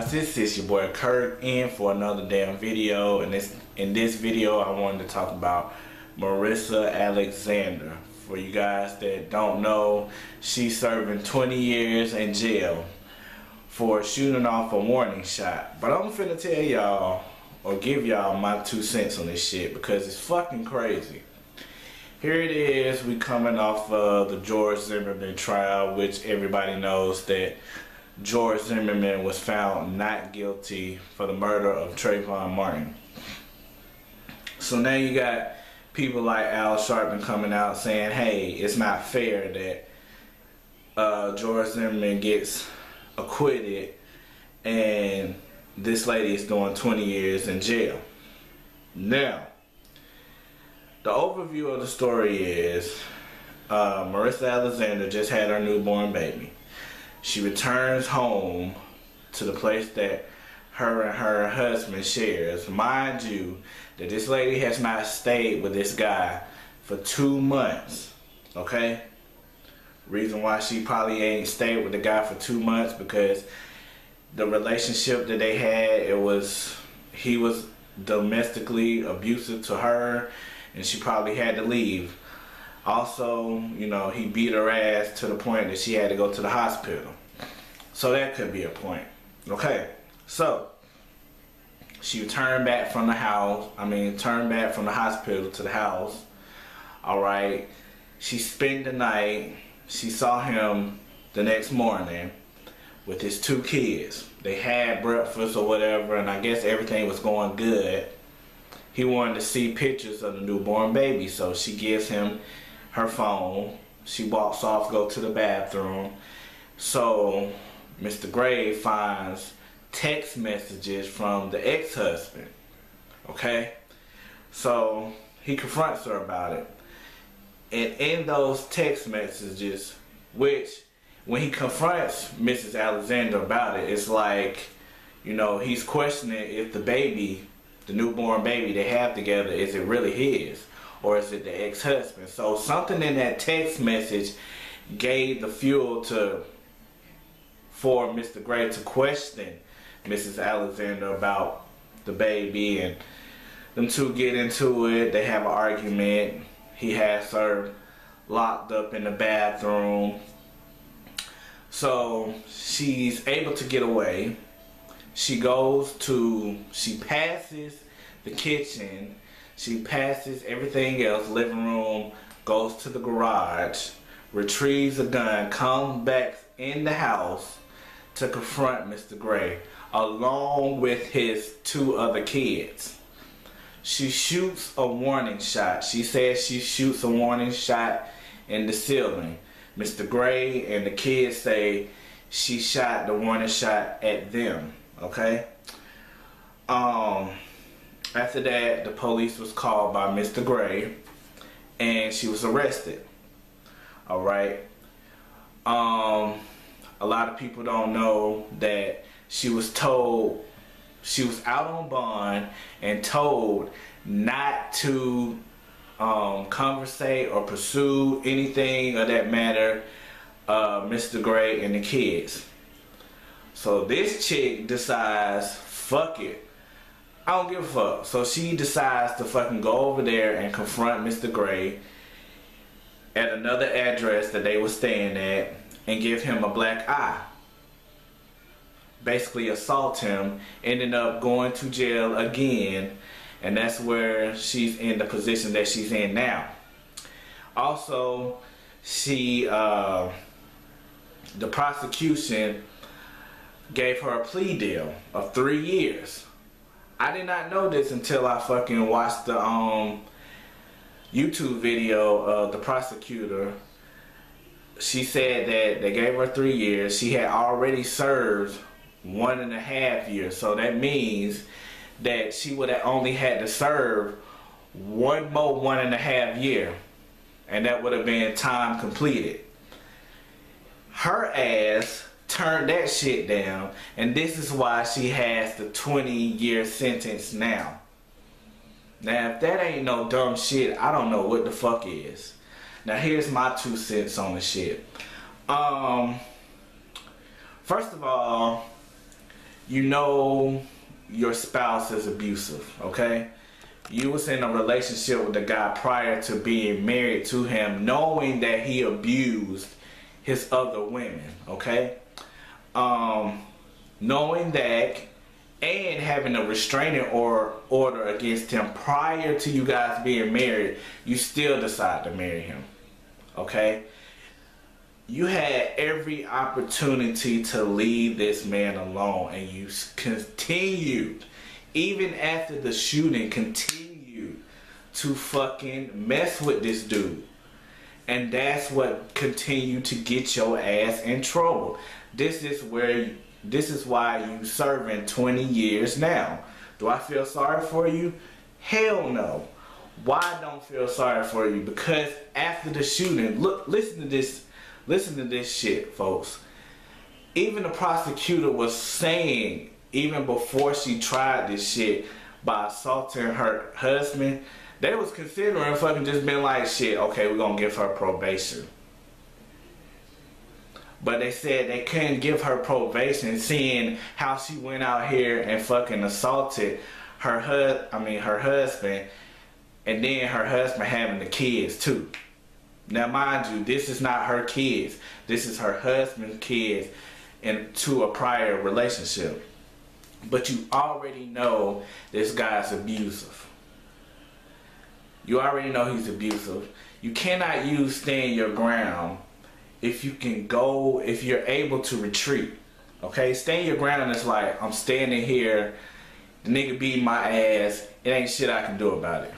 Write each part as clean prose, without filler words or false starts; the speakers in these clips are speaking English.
guys, this is your boy Kurt in for another damn video. And in this video I wanted to talk about Marissa Alexander. For you guys that don't know, she's serving 20 years in jail for shooting off a warning shot. But I'm finna tell y'all, or give y'all my 2 cents on this shit, because it's fucking crazy. Here it is, we coming off of the George Zimmerman trial, which everybody knows that George Zimmerman was found not guilty for the murder of Trayvon Martin. So now you got people like Al Sharpton coming out saying, hey, it's not fair that George Zimmerman gets acquitted and this lady is doing 20 years in jail. Now, the overview of the story is Marissa Alexander just had her newborn baby. She returns home to the place that her and her husband shares. Mind you, that this lady has not stayed with this guy for 2 months, okay? Reason why she probably ain't stayed with the guy for 2 months, because the relationship that they had, he was domestically abusive to her, and she probably had to leave. Also, you know, he beat her ass to the point that she had to go to the hospital. So that could be a point. Okay, so she turned back from the hospital to the house. Alright, she spent the night. She saw him the next morning with his 2 kids. They had breakfast or whatever, and I guess everything was going good. He wanted to see pictures of the newborn baby, so she gives him her phone. She walks off, go to the bathroom. So Mr. Gray finds text messages from the ex-husband. Okay, so he confronts her about it, and in those text messages, which when he confronts Mrs. Alexander about it, it's like, you know, he's questioning if the baby, the newborn baby they have together, is it really his, or is it the ex-husband? So something in that text message gave the fuel for Mr. Gray to question Mrs. Alexander about the baby, and them two get into it. They have an argument. He has her locked up in the bathroom. So she's able to get away. She passes the kitchen, she passes everything else, living room, goes to the garage, retrieves a gun, comes back in the house to confront Mr. Gray, along with his 2 other kids. She shoots a warning shot. She says she shoots a warning shot in the ceiling. Mr. Gray and the kids say she shot the warning shot at them. Okay? After that, the police was called by Mr. Gray, and she was arrested. Alright? A lot of people don't know that she was told, she was out on bond and told not to conversate or pursue anything of that matter, Mr. Gray and the kids. So this chick decides, fuck it, I don't give a fuck. So she decides to fucking go over there and confront Mr. Gray at another address that they were staying at and give him a black eye. Basically assault him, ended up going to jail again, and that's where she's in the position that she's in now. Also, the prosecution gave her a plea deal of 3 years. I did not know this until I fucking watched the YouTube video of the prosecutor. She said that they gave her 3 years. She had already served 1.5 years. So that means that she would have only had to serve 1 more 1.5 year. And that would have been time completed. Her ass turned that shit down. And this is why she has the 20-year sentence now. Now, if that ain't no dumb shit, I don't know what the fuck is. Now, here's my 2 cents on the shit. First of all, you know your spouse is abusive, okay? You was in a relationship with the guy prior to being married to him, knowing that he abused his other women, okay? Knowing that and having a restraining order against him prior to you guys being married, you still decide to marry him, okay? You had every opportunity to leave this man alone, and you continued, even after the shooting, continued to fucking mess with this dude. And that's what continued to get your ass in trouble. This is why you serving 20 years now. Do I feel sorry for you? Hell no. Why I don't feel sorry for you? Because after the shooting, look, listen to this shit, folks. Even the prosecutor was saying, even before she tried this shit by assaulting her husband, they was considering fucking just being like, shit, okay, we're gonna give her probation. But they said they couldn't give her probation, seeing how she went out here and fucking assaulted her husband, and then her husband having the kids too. Now mind you, this is not her kids. This is her husband's kids into a prior relationship. But you already know this guy's abusive. You already know he's abusive. You cannot use stand your ground if you're able to retreat. Okay? Stand your ground is like, I'm standing here, the nigga beating my ass, it ain't shit I can do about it.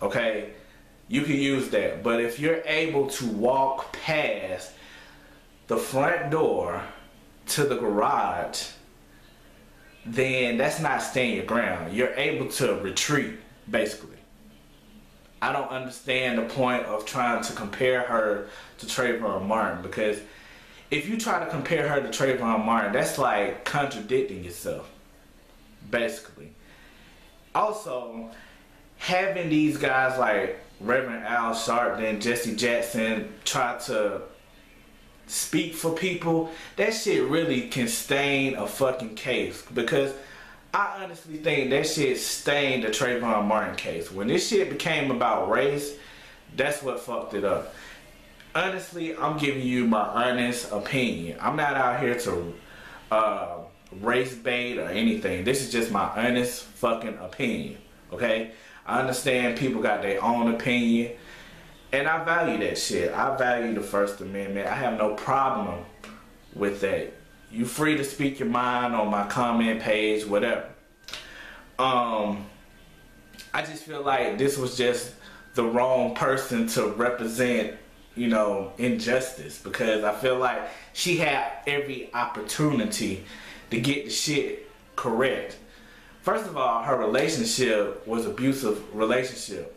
Okay? You can use that. But if you're able to walk past the front door to the garage, then that's not staying your ground. You're able to retreat, basically. I don't understand the point of trying to compare her to Trayvon Martin, because if you try to compare her to Trayvon Martin, that's like contradicting yourself, basically. Also, having these guys like Reverend Al Sharpton, Jesse Jackson try to speak for people, that shit really can stain a fucking case, because I honestly think that shit stained the Trayvon Martin case. When this shit became about race, that's what fucked it up. Honestly, I'm giving you my honest opinion. I'm not out here to race bait or anything. This is just my honest fucking opinion, okay? I understand people got their own opinion, and I value that shit. I value the First Amendment. I have no problem with that. You free to speak your mind on my comment page, whatever. I just feel like this was just the wrong person to represent, you know, injustice, because I feel like she had every opportunity to get the shit correct. First of all, her relationship was an abusive relationship.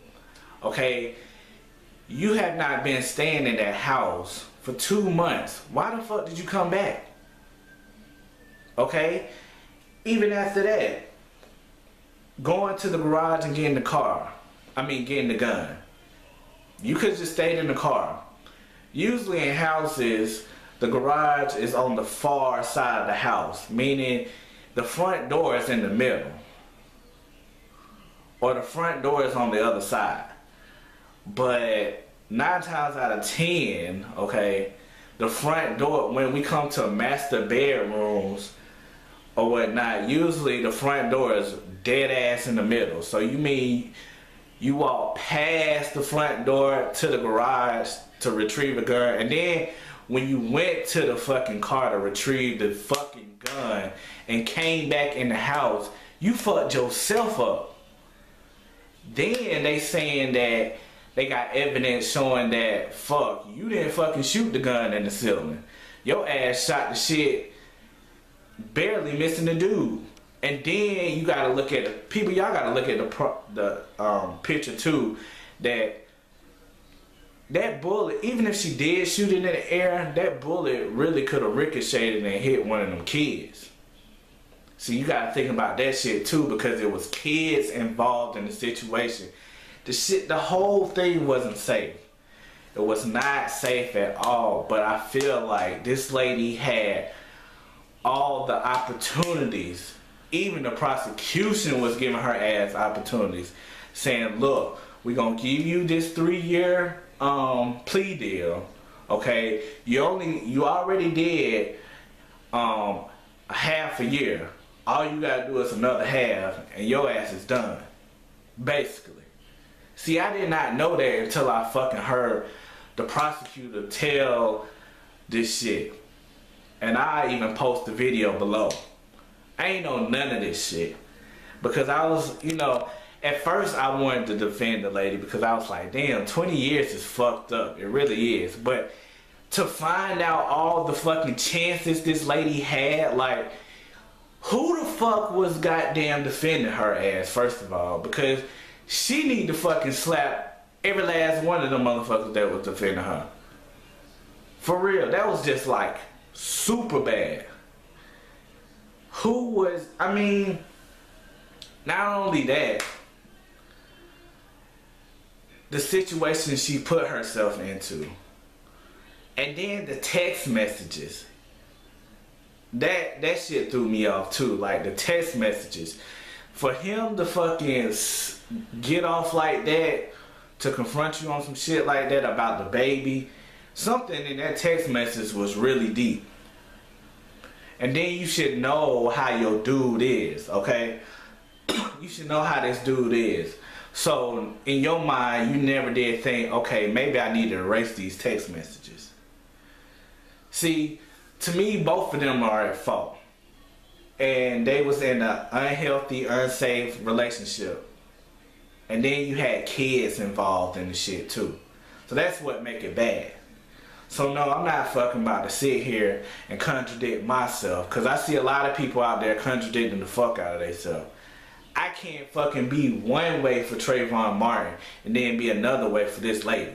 Okay, you have not been staying in that house for 2 months. Why the fuck did you come back? Okay, even after that, going to the garage and getting the getting the gun. You could just stayed in the car. Usually in houses, the garage is on the far side of the house, meaning the front door is in the middle, or the front door is on the other side. But 9 times out of 10, okay, the front door, when we come to master bedrooms or whatnot, usually the front door is dead ass in the middle. So you mean you walk past the front door to the garage to retrieve a gun, and then when you went to the fucking car to retrieve the fucking gun and came back in the house, you fucked yourself up. Then they saying that they got evidence showing that, fuck, you didn't fucking shoot the gun in the ceiling. Your ass shot the shit, barely missing the dude. And then you gotta look at the people. Y'all gotta look at the picture too. That bullet, even if she did shoot it in the air, that bullet really could have ricocheted and hit one of them kids. So you gotta think about that shit too, because it was kids involved in the situation. The whole thing wasn't safe. It was not safe at all. But I feel like this lady had all the opportunities. Even the prosecution was giving her ass opportunities, saying, look, we're gonna give you this 3-year plea deal. Okay, you already did a half a year. All you gotta do is another half and your ass is done. Basically. See, I did not know that until I fucking heard the prosecutor tell this shit. And I even post the video below. I ain't know none of this shit. Because I was, you know, at first I wanted to defend the lady because I was like, damn, 20 years is fucked up. It really is. But to find out all the fucking chances this lady had, like, who the fuck was goddamn defending her ass, first of all? Because she need to fucking slap every last one of them motherfuckers that was defending her. For real, that was just like super bad. Who was, I mean, not only that, the situation she put herself into. And then the text messages. That shit threw me off too. Like the text messages. For him to fucking get off like that, to confront you on some shit like that about the baby, something in that text message was really deep. And then you should know how your dude is, okay? You should know how this dude is. So in your mind, you never did think, okay, maybe I need to erase these text messages. See, to me, both of them are at fault. And they was in an unhealthy, unsafe relationship. And then you had kids involved in the shit too. So that's what make it bad. So no, I'm not fucking about to sit here and contradict myself. Because I see a lot of people out there contradicting the fuck out of themselves. I can't fucking be one way for Trayvon Martin and then be another way for this lady.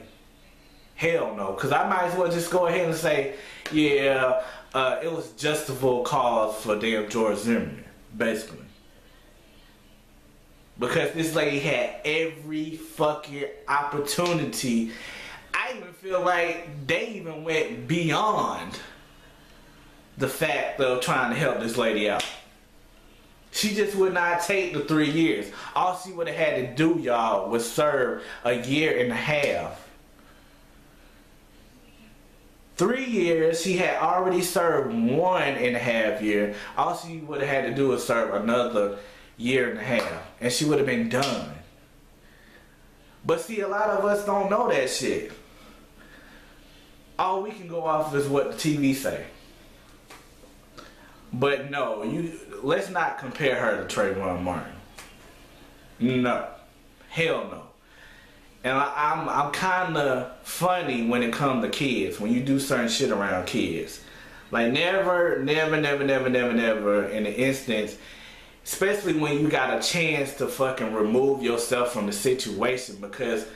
Hell no. Because I might as well just go ahead and say, yeah, it was justifiable cause for damn George Zimmerman, basically. Because this lady had every fucking opportunity. I even feel like they even went beyond the fact of trying to help this lady out. She just would not take the 3 years. All she would have had to do, y'all, was serve a year and a half. 3 years, she had already served 1.5 years. All she would have had to do was serve another year and a half. And she would have been done. But see, a lot of us don't know that shit. All we can go off is what the TV say. But no, let's not compare her to Trayvon Martin. No. Hell no. And I'm kind of funny when it comes to kids, when you do certain shit around kids. Like never in the instance, especially when you got a chance to fucking remove yourself from the situation, because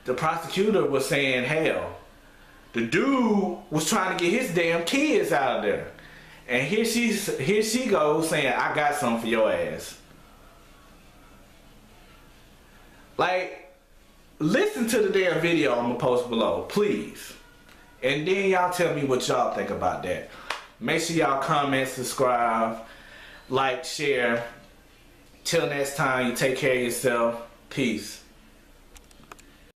the prosecutor was saying, hell, the dude was trying to get his damn kids out of there. And here she goes saying, I got something for your ass. Like, listen to the damn video I'm gonna post below, please. And then y'all tell me what y'all think about that. Make sure y'all comment, subscribe, like, share. Till next time, you take care of yourself. Peace.